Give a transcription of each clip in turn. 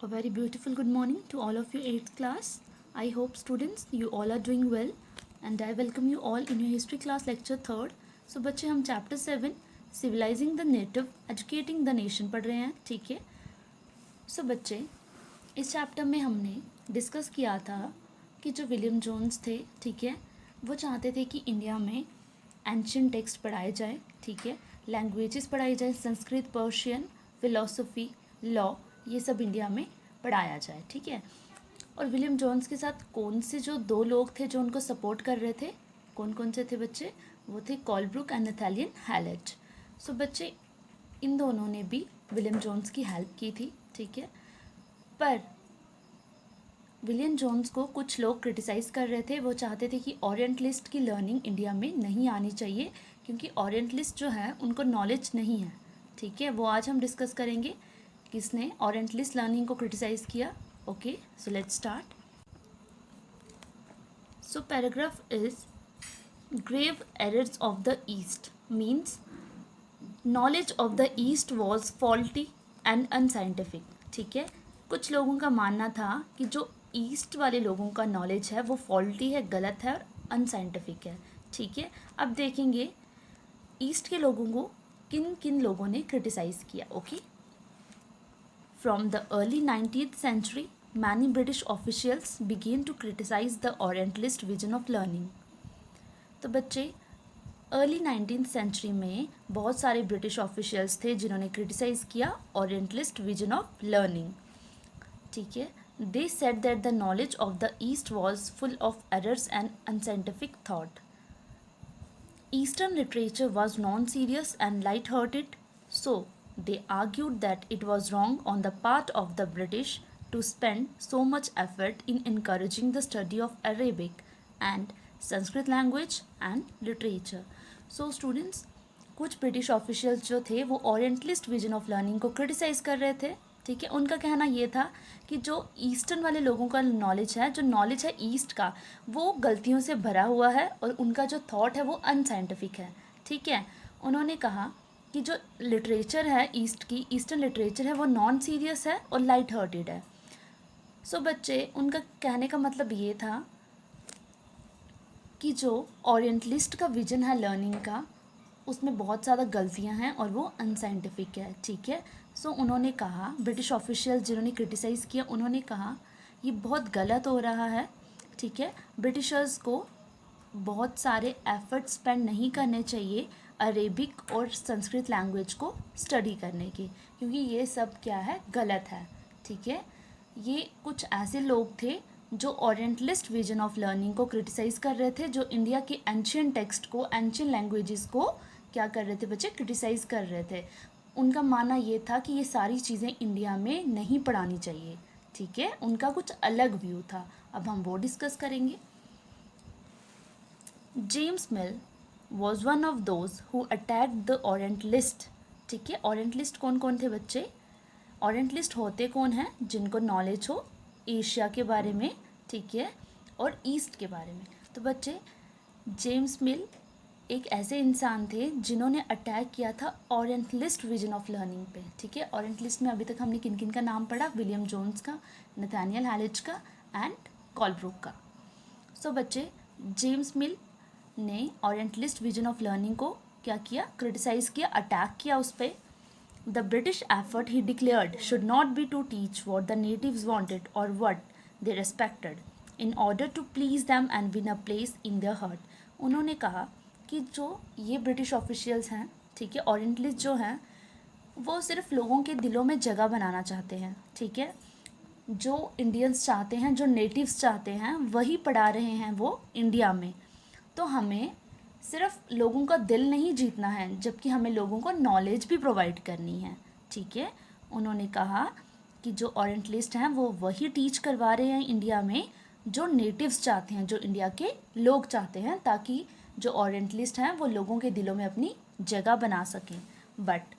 A very beautiful good morning to all of you 8th class. I hope students you all are doing well and I welcome you all in your history class lecture 3rd. So बच्चे हम chapter 7 civilizing the native educating the nation पढ़ रहे हैं, ठीक है. So बच्चे इस chapter में हमने डिस्कस किया था कि जो विलियम जोन्स थे, ठीक है, वो चाहते थे कि इंडिया में एंशियंट टेक्स्ट पढ़ाए जाए, ठीक है, लैंग्वेजेस पढ़ाई जाए, संस्कृत, पर्शियन, फिलोसफी, लॉ, ये सब इंडिया में पढ़ाया जाए, ठीक है. और विलियम जोन्स के साथ कौन से जो दो लोग थे जो उनको सपोर्ट कर रहे थे, कौन कौन से थे बच्चे? वो थे कोलब्रुक एंड नथानियल हैलेट. सो बच्चे इन दोनों ने भी विलियम जोन्स की हेल्प की थी, ठीक है. पर विलियम जोन्स को कुछ लोग क्रिटिसाइज़ कर रहे थे. वो चाहते थे कि ओरिएंटलिस्ट की लर्निंग इंडिया में नहीं आनी चाहिए क्योंकि ओरिएंटलिस्ट जो है उनको नॉलेज नहीं है, ठीक है. वो आज हम डिस्कस करेंगे किसने ओरिएंटलिस्ट लर्निंग को क्रिटिसाइज़ किया. Okay, so let's start. So paragraph is grave errors of the east means knowledge of the east was faulty and unscientific, ठीक है. कुछ लोगों का मानना था कि जो ईस्ट वाले लोगों का नॉलेज है वो फॉल्टी है, गलत है और अनसाइंटिफिक है, ठीक है. अब देखेंगे ईस्ट के लोगों को किन किन लोगों ने क्रिटिसाइज़ किया. Okay, from the early 19th century many British officials began to criticize the Orientalist vision of learning. तो बच्चे अर्ली 19th century में बहुत सारे ब्रिटिश ऑफिशियल्स थे जिन्होंने क्रिटिसाइज़ किया ओरिएंटलिस्ट विजन ऑफ लर्निंग, ठीक है. They said that the knowledge of the east was full of errors and unscientific thought. Eastern literature was non-serious and light-hearted, so they argued that it was wrong on the part of the British to spend so much effort in encouraging the study of Arabic and Sanskrit language and literature. So students, कुछ British officials जो थे वो orientalist vision of learning को criticise कर रहे थे, ठीक है. उनका कहना ये था कि जो ईस्टर्न वाले लोगों का नॉलेज है, जो नॉलेज है ईस्ट का, वो गलतियों से भरा हुआ है और उनका जो थॉट है वो अनसाइंटिफिक है, ठीक है. उन्होंने कहा कि जो लिटरेचर है ईस्ट की, ईस्टर्न लिटरेचर है, वो नॉन सीरियस है और लाइट हार्टेड है. सो बच्चे उनका कहने का मतलब ये था कि जो ओरिएंटलिस्ट का विजन है लर्निंग का, उसमें बहुत ज़्यादा गलतियां हैं और वो अनसाइंटिफिक है, ठीक है. सो उन्होंने कहा, ब्रिटिश ऑफिशियल जिन्होंने क्रिटिसाइज़ किया, उन्होंने कहा ये बहुत गलत हो रहा है, ठीक है. ब्रिटिशर्स को बहुत सारे एफर्ट स्पेंड नहीं करने चाहिए अरेबिक और संस्कृत लैंग्वेज को स्टडी करने के, क्योंकि ये सब क्या है, गलत है, ठीक है. ये कुछ ऐसे लोग थे जो ओरिएंटलिस्ट विजन ऑफ लर्निंग को क्रिटिसाइज़ कर रहे थे, जो इंडिया के एंशियंट टेक्स्ट को, एंशियंट लैंग्वेजेस को क्या कर रहे थे बच्चे, क्रिटिसाइज़ कर रहे थे. उनका मानना ये था कि ये सारी चीज़ें इंडिया में नहीं पढ़ानी चाहिए, ठीक है. उनका कुछ अलग व्यू था. अब हम वो डिस्कस करेंगे. James mill was one of those who attacked the orientalist, ठीक है. ओरिएंटलिस्ट कौन कौन थे बच्चे? ओरिएंटलिस्ट होते कौन हैं? जिनको नॉलेज हो एशिया के बारे में, ठीक है, और ईस्ट के बारे में. तो बच्चे जेम्स मिल एक ऐसे इंसान थे जिन्होंने अटैक किया था ओरिएंटलिस्ट विजन ऑफ लर्निंग पे, ठीक है. ओरिएंटलिस्ट में अभी तक हमने किन किन का नाम पढ़ा? विलियम जोन्स का, नथानियल हैलेट का एंड कोलब्रुक का. सो बच्चे जेम्स मिल ने ओरिएंटलिस्ट विजन ऑफ लर्निंग को क्या किया? क्रिटिसाइज़ किया, अटैक किया उस पर. The British effort, he declared, should not be to teach what the natives wanted or what they respected, in order to please them and win a place in their heart. उन्होंने कहा कि जो ये British officials हैं, ठीक है, orientalist जो हैं, वो सिर्फ लोगों के दिलों में जगह बनाना चाहते हैं, ठीक है. जो इंडियंस चाहते हैं, जो नेटिव्स चाहते हैं, वही पढ़ा रहे हैं वो इंडिया में. तो हमें सिर्फ लोगों का दिल नहीं जीतना है, जबकि हमें लोगों को नॉलेज भी प्रोवाइड करनी है, ठीक है. उन्होंने कहा कि जो ओरिएंटलिस्ट हैं वो वही टीच करवा रहे हैं इंडिया में जो नेटिव्स चाहते हैं, जो इंडिया के लोग चाहते हैं, ताकि जो ओरिएंटलिस्ट हैं वो लोगों के दिलों में अपनी जगह बना सकें. But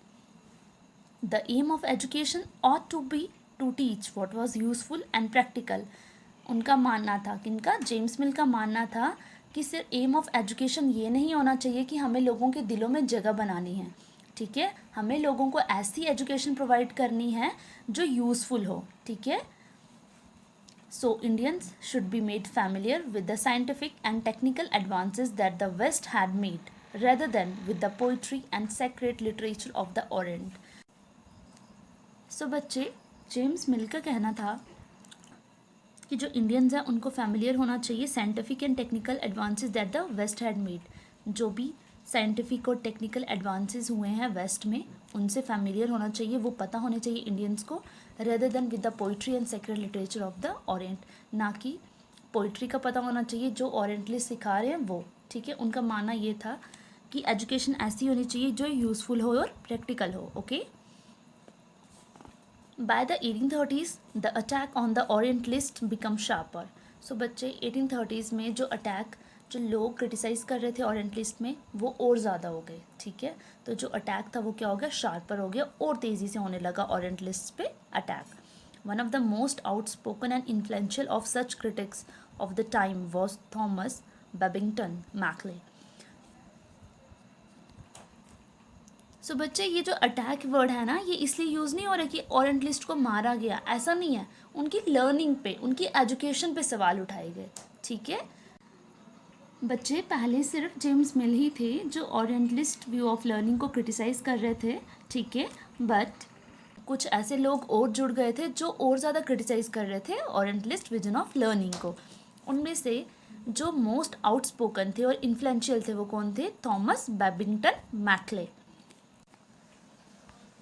the aim of education ought to be to teach what was useful and practical. उनका मानना था, किनका? जेम्स मिल का मानना था कि सिर्फ एम ऑफ एजुकेशन ये नहीं होना चाहिए कि हमें लोगों के दिलों में जगह बनानी है, ठीक है, हमें लोगों को ऐसी एजुकेशन प्रोवाइड करनी है जो यूज़फुल हो, ठीक है. So Indians should be made familiar with the scientific and technical advances that the West had made, rather than with the poetry and sacred literature of the Orient. So बच्चे, James मिल का कहना था कि जो Indians हैं उनको familiar होना चाहिए scientific and technical advances that the west had made. जो भी साइंटिफिक और टेक्निकल एडवांसेस हुए हैं वेस्ट में, उनसे फैमिलियर होना चाहिए, वो पता होने चाहिए इंडियंस को, rather than with the poetry and secret literature of the Orient. ना कि पोइट्री का पता होना चाहिए जो ओरिएंटलिस्ट सिखा रहे हैं वो, ठीक है. उनका मानना ये था कि एजुकेशन ऐसी होनी चाहिए जो यूज़फुल हो और प्रैक्टिकल हो. Okay. By the 1830s, the attack on the Orientalist become sharper. So बच्चे 1830s में जो अटैक, जो लोग क्रिटिसाइज़ कर रहे थे ओरिएंटलिस्ट में, वो और ज़्यादा हो गए, ठीक है. तो जो अटैक था वो क्या हो गया, शार्पर हो गया और तेज़ी से होने लगा ओरिएंटलिस्ट पे attack. One of the most outspoken and influential of such critics of the time was Thomas Babington Macaulay. So बच्चे, ये जो अटैक वर्ड है ना, ये इसलिए यूज़ नहीं हो रहा कि ओरिएंटलिस्ट को मारा गया, ऐसा नहीं है. उनकी लर्निंग पे, उनकी एजुकेशन पे सवाल उठाए गए, ठीक है. बच्चे, पहले सिर्फ जेम्स मिल ही थे जो ओरिएंटलिस्ट व्यू ऑफ लर्निंग को क्रिटिसाइज़ कर रहे थे, ठीक है. बट कुछ ऐसे लोग और जुड़ गए थे जो और ज़्यादा क्रिटिसाइज़ कर रहे थे ओरिएंटलिस्ट विजन ऑफ लर्निंग को. उनमें से जो मोस्ट आउटस्पोकन थे और इन्फ्लुएंशियल थे वो कौन थे, Thomas Babington McClay.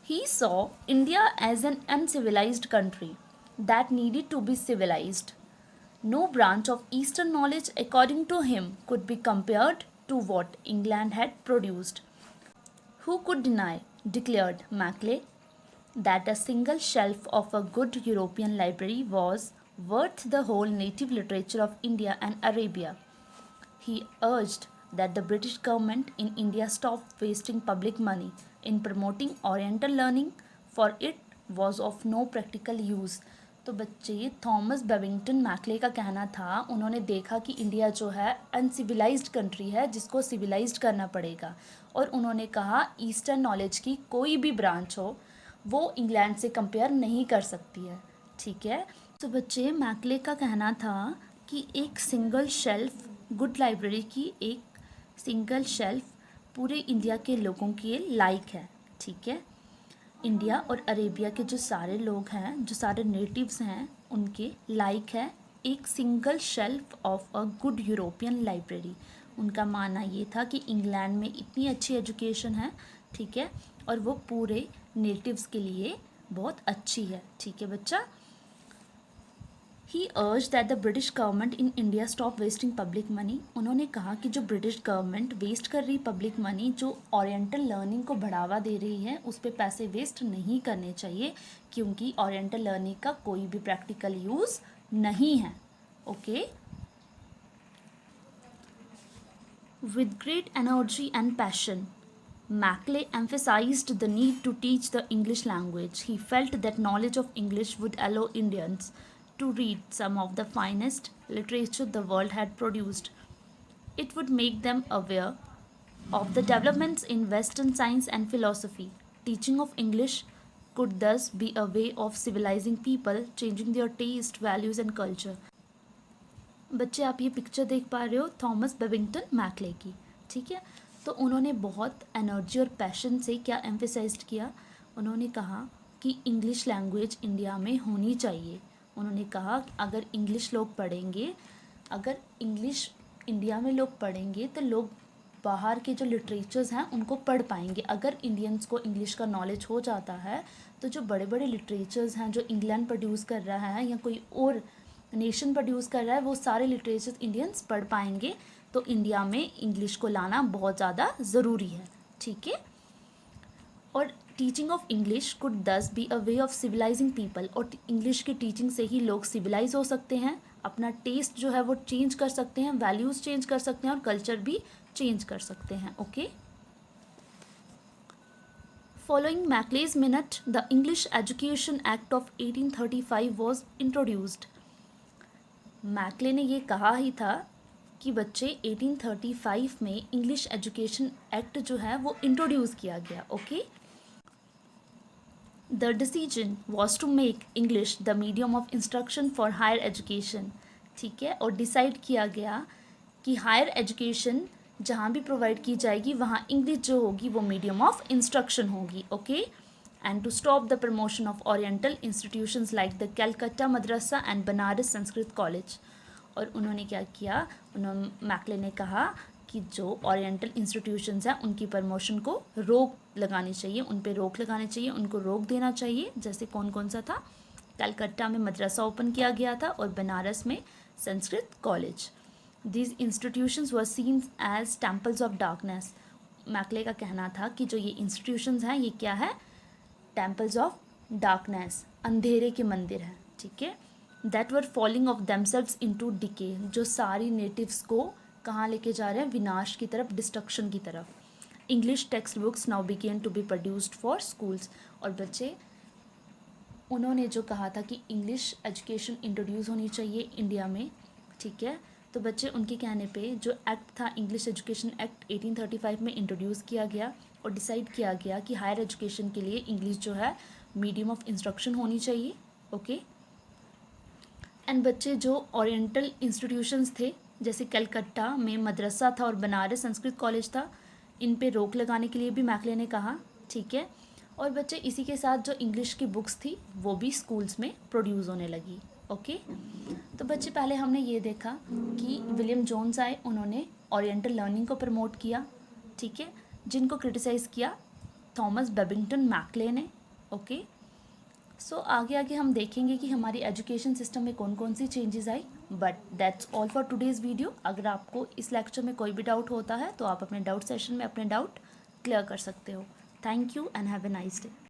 He saw India as an uncivilized country that needed to be civilized. No branch of Eastern knowledge, according to him, could be compared to what England had produced. Who could deny, declared Maclay, that a single shelf of a good European library was worth the whole native literature of India and Arabia. He urged that the British government in India stop wasting public money in promoting Oriental learning, for it was of no practical use. तो बच्चे, Thomas Babington McClay का कहना था, उन्होंने देखा कि India जो है अनसिविलाइज्ड कंट्री है जिसको सिविलाइज्ड करना पड़ेगा. और उन्होंने कहा ईस्टर्न नॉलेज की कोई भी ब्रांच हो वो इंग्लैंड से कंपेयर नहीं कर सकती है, ठीक है. तो बच्चे, मैकले का कहना था कि एक सिंगल शेल्फ, गुड लाइब्रेरी की एक सिंगल शेल्फ पूरे इंडिया के लोगों के लायक है, ठीक है. इंडिया और अरेबिया के जो सारे लोग हैं, जो सारे नेटिव्स हैं, उनके लायक है एक single shelf of a good European library. उनका मानना ये था कि इंग्लैंड में इतनी अच्छी एजुकेशन है, ठीक है, और वो पूरे नेटिव्स के लिए बहुत अच्छी है, ठीक है बच्चा. He urged that the British government in India stop wasting public money. उन्होंने कहा कि जो ब्रिटिश गवर्नमेंट वेस्ट कर रही पब्लिक मनी, जो ओरिएंटल लर्निंग को बढ़ावा दे रही है, उस पर पैसे वेस्ट नहीं करने चाहिए क्योंकि ओरिएंटल लर्निंग का कोई भी प्रैक्टिकल यूज़ नहीं है. Okay. With great energy and passion, Maclay emphasized the need to teach the English language. He felt that knowledge of English would allow Indians to read some of the finest literature the world had produced. It would make them aware of the developments in Western science and philosophy. Teaching of English could thus be a way of civilizing people, changing their taste, values and culture. बच्चे, आप ये picture देख पा रहे हो Thomas Babington McClay की, ठीक है. तो उन्होंने बहुत एनर्जी और पैशन से क्या एम्फेसाइज किया, उन्होंने कहा कि इंग्लिश लैंग्वेज इंडिया में होनी चाहिए. उन्होंने कहा अगर इंग्लिश लोग पढ़ेंगे, अगर इंग्लिश इंडिया में लोग पढ़ेंगे तो लोग बाहर के जो लिटरेचर्स हैं उनको पढ़ पाएंगे. अगर इंडियंस को इंग्लिश का नॉलेज हो जाता है तो जो बड़े बड़े लिटरेचर्स हैं जो इंग्लैंड प्रोड्यूस कर रहा है या कोई और नेशन प्रोड्यूस कर रहा है, वो सारे लिटरेचर्स इंडियंस पढ़ पाएंगे. तो इंडिया में इंग्लिश को लाना बहुत ज़्यादा ज़रूरी है, ठीक है. और टीचिंग ऑफ इंग्लिश कुड दस be a way of civilising people. और इंग्लिश की टीचिंग से ही लोग सिविलाइज हो सकते हैं, अपना टेस्ट जो है वो चेंज कर सकते हैं, वैल्यूज़ चेंज कर सकते हैं और कल्चर भी चेंज कर सकते हैं. Okay. Following Macaulay's minute, the English education act of 1835 was introduced. Macaulay ने ये कहा ही था कि बच्चे 1835 में इंग्लिश एजुकेशन एक्ट जो है वो इंट्रोड्यूस किया गया. Okay. The decision was to make English the medium of instruction for higher education. ठीक है. और डिसाइड किया गया कि हायर एजुकेशन जहाँ भी प्रोवाइड की जाएगी वहाँ इंग्लिश जो होगी वो मीडियम ऑफ इंस्ट्रक्शन होगी. Okay. And to stop the promotion of oriental institutions like the Calcutta Madrasa and Banaras Sanskrit college. और उन्होंने क्या किया, मैकले ने कहा कि जो ओरिएंटल इंस्टीट्यूशंस हैं उनकी प्रमोशन को रोक लगानी चाहिए, उन पे रोक लगानी चाहिए, उनको रोक देना चाहिए. जैसे कौन कौन सा था, कलकत्ता में मदरसा ओपन किया गया था और बनारस में Sanskrit college. These institutions were seen as temples of darkness. Macaulay का कहना था कि जो ये इंस्टीट्यूशंस हैं ये क्या है, टेम्पल्स ऑफ डार्कनेस, अंधेरे के मंदिर हैं. ठीक है. That were falling of themselves into decay, जो सारी नेटिव्स को कहाँ लेके जा रहे हैं, विनाश की तरफ, डिस्ट्रक्शन की तरफ. English textbooks now begin to be produced for schools. और बच्चे, उन्होंने जो कहा था कि इंग्लिश एजुकेशन इंट्रोड्यूस होनी चाहिए इंडिया में. ठीक है. तो बच्चे, उनके कहने पे जो एक्ट था, इंग्लिश एजुकेशन एक्ट 1835 में इंट्रोड्यूस किया गया और डिसाइड किया गया कि हायर एजुकेशन के लिए इंग्लिश जो है मीडियम ऑफ इंस्ट्रक्शन होनी चाहिए. ओके. एंड बच्चे, जो ओरिएंटल इंस्टीट्यूशंस थे जैसे कलकत्ता में मदरसा था और बनारस संस्कृत कॉलेज था, इन पे रोक लगाने के लिए भी मैकले ने कहा. ठीक है. और बच्चे, इसी के साथ जो इंग्लिश की बुक्स थी वो भी स्कूल्स में प्रोड्यूस होने लगी. ओके. तो बच्चे, पहले हमने ये देखा कि विलियम जोन्स आए, उन्होंने ओरिएंटल लर्निंग को प्रमोट किया. ठीक है. जिनको क्रिटिसाइज़ किया थॉमस बेबिंगटन मैकले ने. ओके. सो आगे आगे हम देखेंगे कि हमारी एजुकेशन सिस्टम में कौन कौन सी चेंजेस आई. But that's all for today's video. अगर आपको इस लेक्चर में कोई भी डाउट होता है तो आप अपने डाउट सेशन में अपने डाउट क्लियर कर सकते हो. Thank you and have a nice day.